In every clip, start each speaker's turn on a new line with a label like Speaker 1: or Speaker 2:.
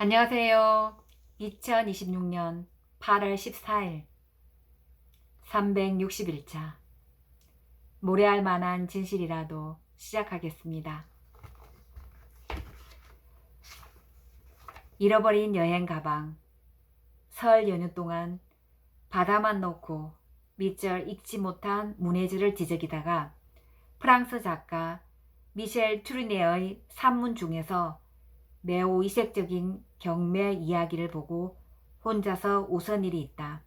Speaker 1: 안녕하세요. 2026년 8월 14일 360일차 모래알 만한 진실이라도 시작하겠습니다. 잃어버린 여행 가방. 설 연휴 동안 바다만 놓고 밑절 읽지 못한 문해주를 뒤적이다가 프랑스 작가 미셸 투르네의 산문 중에서 매우 이색적인 경매 이야기를 보고 혼자서 웃은 일이 있다.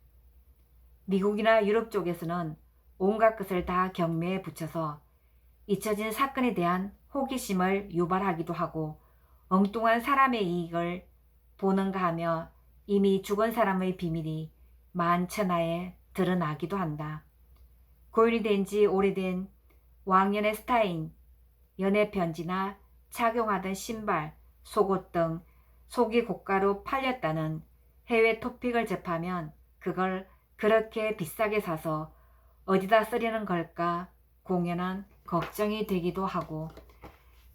Speaker 1: 미국이나 유럽 쪽에서는 온갖 것을 다 경매에 붙여서 잊혀진 사건에 대한 호기심을 유발하기도 하고 엉뚱한 사람의 이익을 보는가 하며 이미 죽은 사람의 비밀이 만천하에 드러나기도 한다. 고인이 된 지 오래된 왕년의 스타인, 연애 편지나 착용하던 신발, 속옷 등 속이 고가로 팔렸다는 해외 토픽을 접하면 그걸 그렇게 비싸게 사서 어디다 쓰려는 걸까 공연한 걱정이 되기도 하고,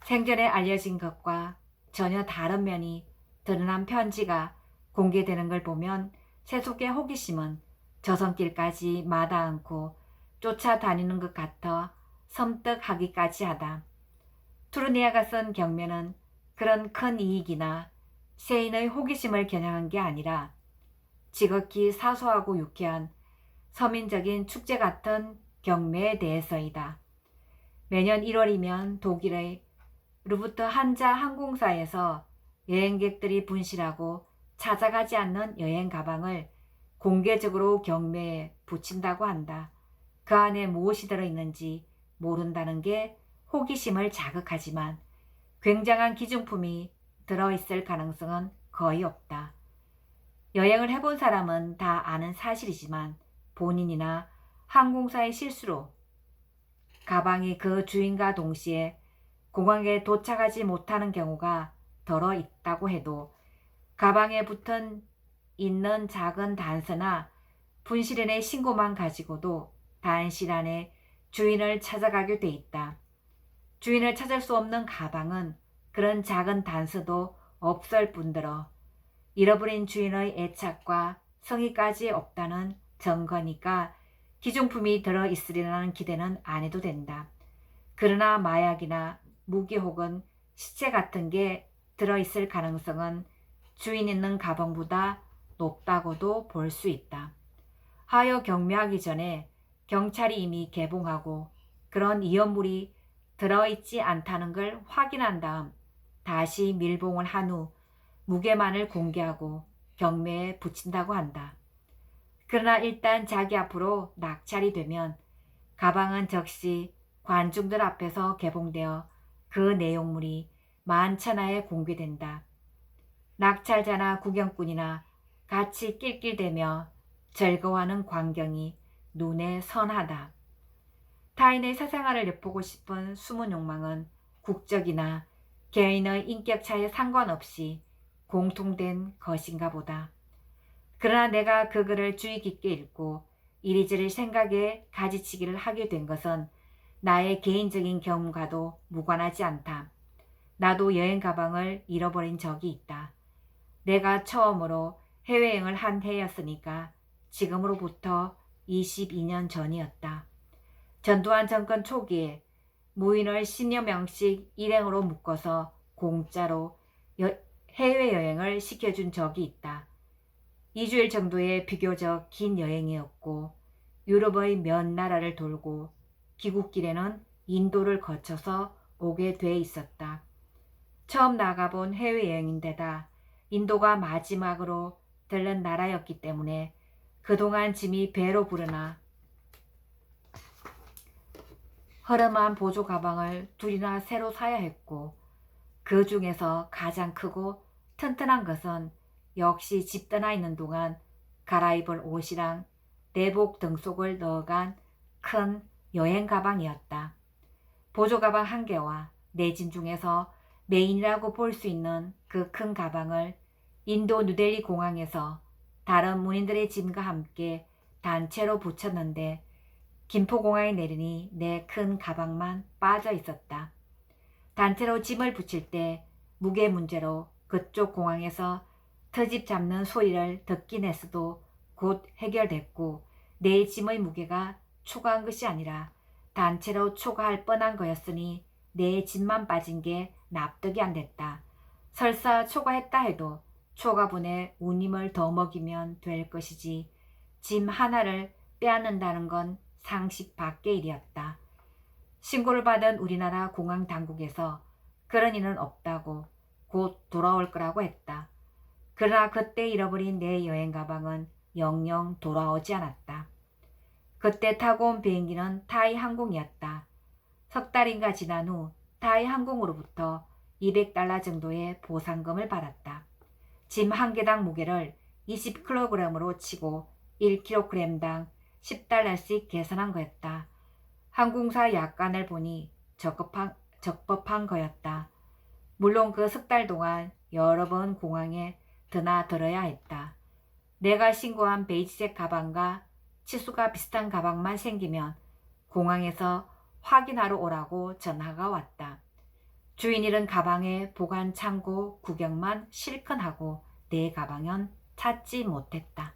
Speaker 1: 생전에 알려진 것과 전혀 다른 면이 드러난 편지가 공개되는 걸 보면 세속의 호기심은 저선길까지 마다 않고 쫓아다니는 것 같아 섬뜩하기까지 하다. 투르니아가 쓴 경매는 그런 큰 이익이나 세인의 호기심을 겨냥한 게 아니라 지극히 사소하고 유쾌한 서민적인 축제 같은 경매에 대해서이다. 매년 1월이면 독일의 루프트 한자 항공사에서 여행객들이 분실하고 찾아가지 않는 여행 가방을 공개적으로 경매에 붙인다고 한다. 그 안에 무엇이 들어있는지 모른다는 게 호기심을 자극하지만 굉장한 기증품이 들어있을 가능성은 거의 없다. 여행을 해본 사람은 다 아는 사실이지만 본인이나 항공사의 실수로 가방이 그 주인과 동시에 공항에 도착하지 못하는 경우가 더러 있다고 해도 가방에 붙은 있는 작은 단서나 분실인의 신고만 가지고도 단실 안에 주인을 찾아가게 돼 있다. 주인을 찾을 수 없는 가방은 그런 작은 단서도 없을 뿐더러 잃어버린 주인의 애착과 성의까지 없다는 증거니까 기중품이 들어있으리라는 기대는 안 해도 된다. 그러나 마약이나 무기 혹은 시체 같은 게 들어있을 가능성은 주인 있는 가방보다 높다고도 볼 수 있다. 하여 경매하기 전에 경찰이 이미 개봉하고 그런 위험물이 들어있지 않다는 걸 확인한 다음 다시 밀봉을 한 후 무게만을 공개하고 경매에 붙인다고 한다. 그러나 일단 자기 앞으로 낙찰이 되면 가방은 즉시 관중들 앞에서 개봉되어 그 내용물이 만천하에 공개된다. 낙찰자나 구경꾼이나 같이 낄낄대며 즐거워하는 광경이 눈에 선하다. 타인의 사생활을 엿보고 싶은 숨은 욕망은 국적이나 개인의 인격차에 상관없이 공통된 것인가 보다. 그러나 내가 그 글을 주의 깊게 읽고 이리저리 생각에 가지치기를 하게 된 것은 나의 개인적인 경험과도 무관하지 않다. 나도 여행 가방을 잃어버린 적이 있다. 내가 처음으로 해외여행을 한 해였으니까 지금으로부터 22년 전이었다. 전두환 정권 초기에 무인을 10여 명씩 일행으로 묶어서 공짜로 해외여행을 시켜준 적이 있다. 2주일 정도의 비교적 긴 여행이었고 유럽의 몇 나라를 돌고 귀국길에는 인도를 거쳐서 오게 돼 있었다. 처음 나가본 해외여행인데다 인도가 마지막으로 들른 나라였기 때문에 그동안 짐이 배로 부르나 허름한 보조 가방을 둘이나 새로 사야 했고 그 중에서 가장 크고 튼튼한 것은 역시 집 떠나 있는 동안 갈아입을 옷이랑 내복 등 속을 넣어간 큰 여행 가방이었다. 보조 가방 한 개와 내 짐 중에서 메인이라고 볼 수 있는 그 큰 가방을 인도 뉴델리 공항에서 다른 문인들의 짐과 함께 단체로 붙였는데 김포공항에 내리니 내 큰 가방만 빠져 있었다. 단체로 짐을 붙일 때 무게 문제로 그쪽 공항에서 트집 잡는 소리를 듣긴 했어도 곧 해결됐고 내 짐의 무게가 초과한 것이 아니라 단체로 초과할 뻔한 거였으니 내 짐만 빠진 게 납득이 안 됐다. 설사 초과했다 해도 초과분에 운임을 더 먹이면 될 것이지 짐 하나를 빼앗는다는 건 상식 밖의 일이었다. 신고를 받은 우리나라 공항 당국에서 그런 일은 없다고 곧 돌아올 거라고 했다. 그러나 그때 잃어버린 내 여행 가방은 영영 돌아오지 않았다. 그때 타고 온 비행기는 타이 항공이었다. 석 달인가 지난 후 타이 항공으로부터 $200 정도의 보상금을 받았다. 짐 한 개당 무게를 20kg으로 치고 1kg당 $10씩 계산한 거였다. 항공사 약관을 보니 적법한 거였다. 물론 그 석 달 동안 여러 번 공항에 드나들어야 했다. 내가 신고한 베이지색 가방과 치수가 비슷한 가방만 생기면 공항에서 확인하러 오라고 전화가 왔다. 주인일은 가방의 보관 창고 구경만 실컷 하고 내 가방은 찾지 못했다.